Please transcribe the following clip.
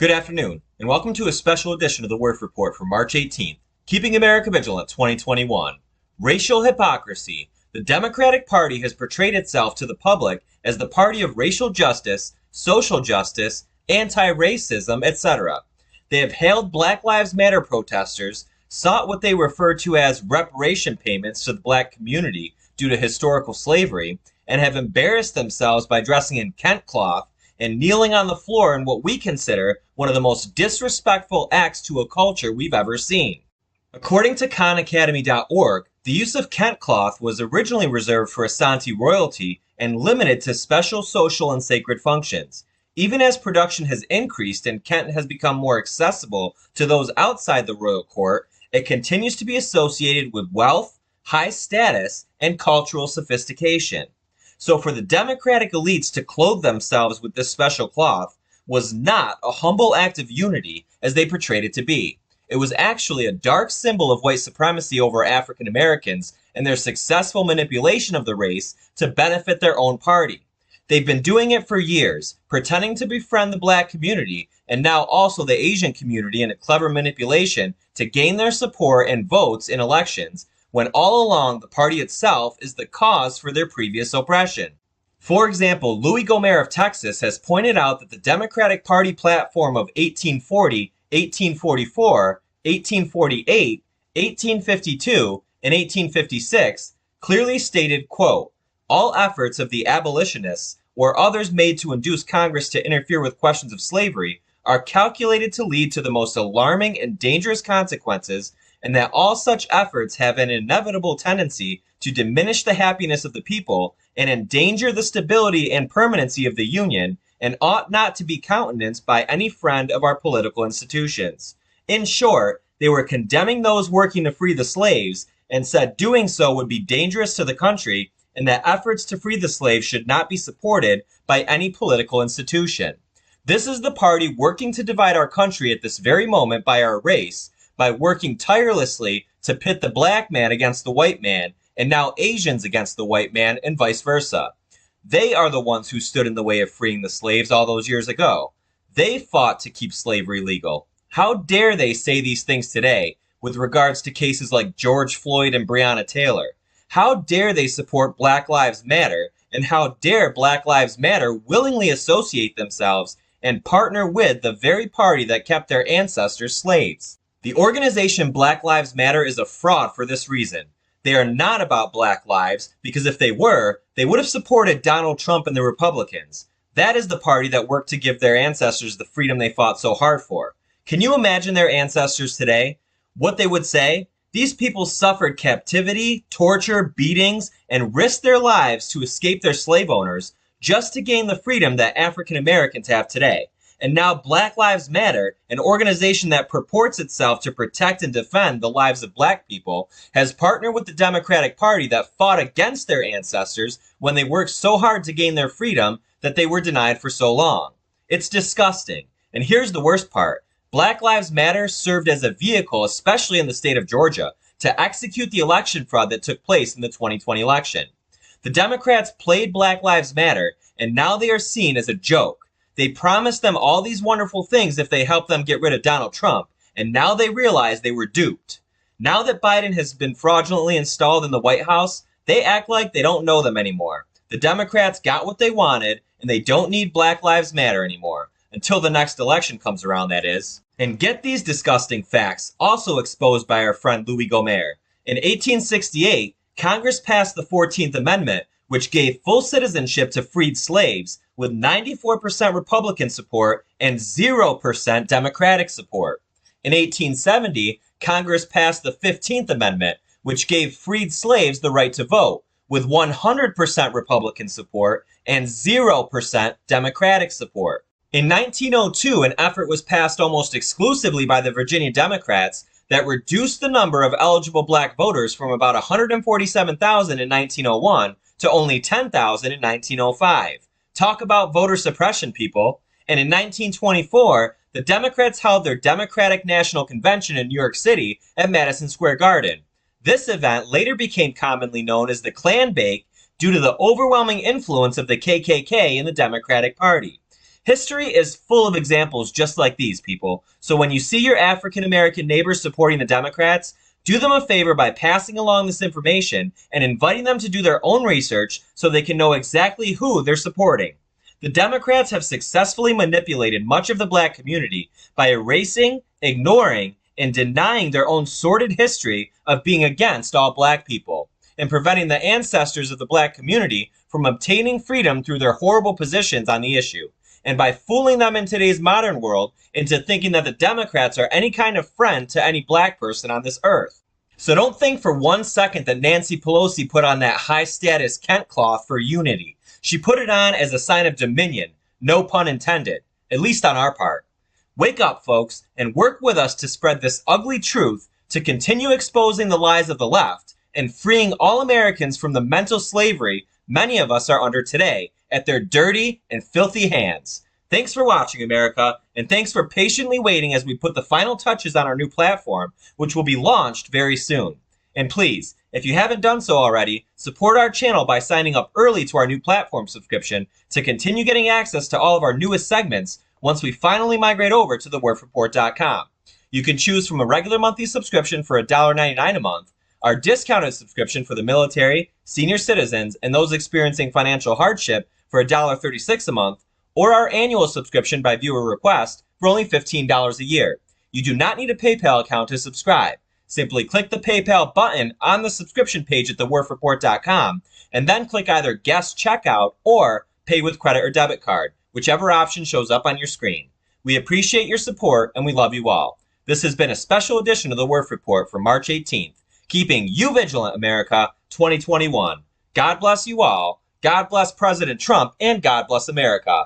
Good afternoon, and welcome to a special edition of the Werff Report for March 18th, Keeping America Vigilant 2021. Racial hypocrisy. The Democratic Party has portrayed itself to the public as the party of racial justice, social justice, anti-racism, etc. They have hailed Black Lives Matter protesters, sought what they refer to as reparation payments to the black community due to historical slavery, and have embarrassed themselves by dressing in Kent cloth and kneeling on the floor in what we consider one of the most disrespectful acts to a culture we've ever seen. According to khanacademy.org, the use of Kent cloth was originally reserved for Asante royalty and limited to special social and sacred functions. Even as production has increased and Kent has become more accessible to those outside the royal court, it continues to be associated with wealth, high status, and cultural sophistication. So for the Democratic elites to clothe themselves with this special cloth was not a humble act of unity as they portrayed it to be. It was actually a dark symbol of white supremacy over African Americans and their successful manipulation of the race to benefit their own party. They've been doing it for years, pretending to befriend the black community and now also the Asian community in a clever manipulation to gain their support and votes in elections, when all along the party itself is the cause for their previous oppression. For example, Louis Gohmert of Texas has pointed out that the Democratic Party platform of 1840, 1844, 1848, 1852, and 1856 clearly stated, quote, "All efforts of the abolitionists or others made to induce Congress to interfere with questions of slavery are calculated to lead to the most alarming and dangerous consequences, and that all such efforts have an inevitable tendency to diminish the happiness of the people and endanger the stability and permanency of the Union, and ought not to be countenanced by any friend of our political institutions." In short, they were condemning those working to free the slaves and said doing so would be dangerous to the country and that efforts to free the slaves should not be supported by any political institution. This is the party working to divide our country at this very moment by our race, by working tirelessly to pit the black man against the white man, and now Asians against the white man, and vice versa. They are the ones who stood in the way of freeing the slaves all those years ago. They fought to keep slavery legal. How dare they say these things today with regards to cases like George Floyd and Breonna Taylor? How dare they support Black Lives Matter, and how dare Black Lives Matter willingly associate themselves and partner with the very party that kept their ancestors slaves? The organization Black Lives Matter is a fraud for this reason. They are not about black lives, because if they were, they would have supported Donald Trump and the Republicans. That is the party that worked to give their ancestors the freedom they fought so hard for. Can you imagine their ancestors today? What they would say? These people suffered captivity, torture, beatings, and risked their lives to escape their slave owners just to gain the freedom that African Americans have today. And now Black Lives Matter, an organization that purports itself to protect and defend the lives of black people, has partnered with the Democratic Party that fought against their ancestors when they worked so hard to gain their freedom that they were denied for so long. It's disgusting. And here's the worst part. Black Lives Matter served as a vehicle, especially in the state of Georgia, to execute the election fraud that took place in the 2020 election. The Democrats played Black Lives Matter, and now they are seen as a joke. They promised them all these wonderful things if they helped them get rid of Donald Trump, and now they realize they were duped. Now that Biden has been fraudulently installed in the White House, they act like they don't know them anymore. The Democrats got what they wanted, and they don't need Black Lives Matter anymore. Until the next election comes around, that is. And get these disgusting facts, also exposed by our friend Louis Gohmert. In 1868, Congress passed the 14th Amendment, which gave full citizenship to freed slaves, with 94% Republican support and 0% Democratic support. In 1870, Congress passed the 15th Amendment, which gave freed slaves the right to vote, with 100% Republican support and 0% Democratic support. In 1902, an effort was passed almost exclusively by the Virginia Democrats that reduced the number of eligible black voters from about 147,000 in 1901 to only 10,000 in 1905. Talk about voter suppression, people. And in 1924, the Democrats held their Democratic National Convention in New York City at Madison Square Garden. This event later became commonly known as the Klan Bake due to the overwhelming influence of the KKK in the Democratic Party. History is full of examples just like these, people. So when you see your African American neighbors supporting the Democrats, do them a favor by passing along this information and inviting them to do their own research so they can know exactly who they're supporting. The Democrats have successfully manipulated much of the black community by erasing, ignoring, and denying their own sordid history of being against all black people, and preventing the ancestors of the black community from obtaining freedom through their horrible positions on the issue, and by fooling them in today's modern world into thinking that the Democrats are any kind of friend to any black person on this earth. So don't think for 1 second that Nancy Pelosi put on that high-status Kent cloth for unity. She put it on as a sign of dominion, no pun intended, at least on our part. Wake up, folks, and work with us to spread this ugly truth, to continue exposing the lies of the left, and freeing all Americans from the mental slavery many of us are under today at their dirty and filthy hands. Thanks for watching, America, and thanks for patiently waiting as we put the final touches on our new platform, which will be launched very soon. And please, if you haven't done so already, support our channel by signing up early to our new platform subscription to continue getting access to all of our newest segments once we finally migrate over to thewerfreport.com. You can choose from a regular monthly subscription for $1.99 a month, our discounted subscription for the military, senior citizens, and those experiencing financial hardship for $1.36 a month, or our annual subscription by viewer request for only $15 a year. You do not need a PayPal account to subscribe. Simply click the PayPal button on the subscription page at thewerfreport.com and then click either Guest Checkout or Pay with Credit or Debit Card, whichever option shows up on your screen. We appreciate your support and we love you all. This has been a special edition of the Werff Report for March 18th, keeping you vigilant, America 2021. God bless you all. God bless President Trump and God bless America.